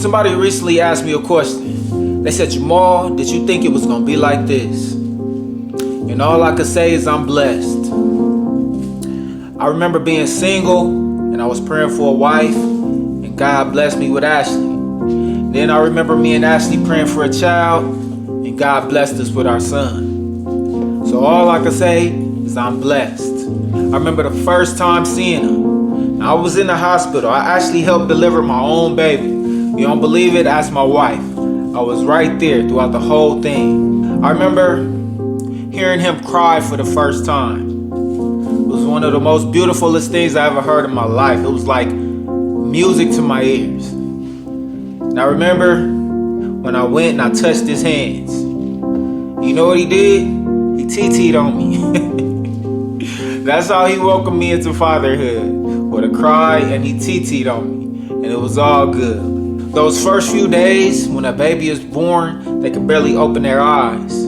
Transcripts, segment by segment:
Somebody recently asked me a question. They said, Jamal, did you think it was gonna be like this? And all I could say is I'm blessed. I remember being single and I was praying for a wife, and God blessed me with Ashley. Then I remember me and Ashley praying for a child, and God blessed us with our son. So all I could say is I'm blessed. I remember the first time seeing him. I was in the hospital. I actually helped deliver my own baby. You don't believe it? Ask my wife. I was right there throughout the whole thing. I remember hearing him cry for the first time. It was one of the most beautifulest things I ever heard in my life. It was like music to my ears. And I remember when I went and I touched his hands. You know what he did? He TT'd on me. That's how he welcomed me into fatherhood, with a cry, and he TT'd on me. And it was all good. Those first few days when a baby is born, they can barely open their eyes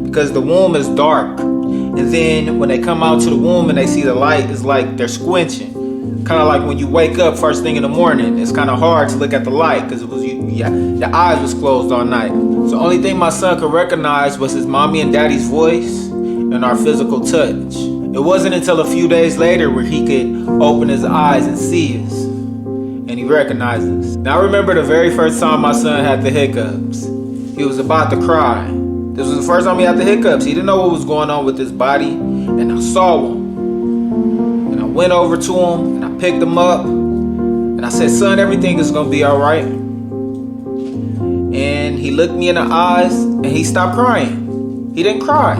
because the womb is dark. And then when they come out to the womb and they see the light, it's like they're squinching. Kind of like when you wake up first thing in the morning, it's kind of hard to look at the light because your eyes was closed all night. So the only thing my son could recognize was his mommy and daddy's voice and our physical touch. It wasn't until a few days later where he could open his eyes and see us, and he recognized us. Now I remember the very first time my son had the hiccups. He was about to cry. This was the first time he had the hiccups. He didn't know what was going on with his body, and I saw him. And I went over to him, and I picked him up, and I said, son, everything is gonna be all right. And he looked me in the eyes, and he stopped crying. He didn't cry.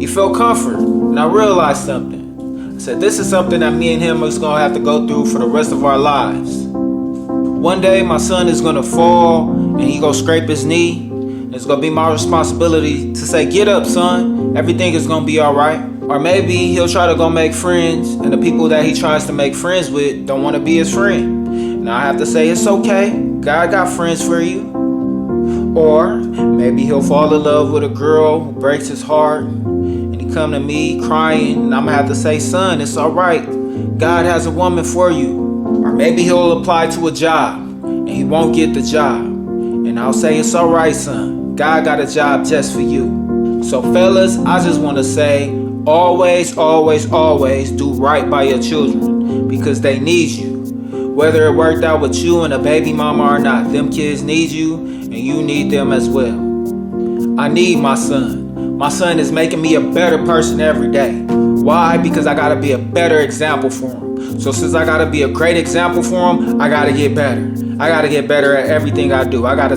He felt comfort, and I realized something. I said, this is something that me and him is gonna have to go through for the rest of our lives. One day my son is gonna fall and he gonna scrape his knee. It's gonna be my responsibility to say, get up, son, everything is gonna be all right. Or maybe he'll try to go make friends, and the people that he tries to make friends with don't wanna be his friend. And I have to say, it's okay, God got friends for you. Or maybe he'll fall in love with a girl who breaks his heart, and he come to me crying, and I'm gonna have to say, son, it's all right, God has a woman for you. Or maybe he'll apply to a job and he won't get the job, and I'll say, it's all right, son, God got a job just for you. So fellas, I just want to say, always, always, always do right by your children, because they need you. Whether it worked out with you and a baby mama or not, them kids need you and you need them as well. I need my son. My son is making me a better person every day. Why? Because I gotta be a better example for him. So since I gotta be a great example for him, I gotta get better. I gotta get better at everything I do. I gotta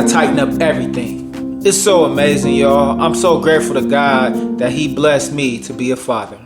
tighten up everything. It's so amazing, y'all. I'm so grateful to God that He blessed me to be a father.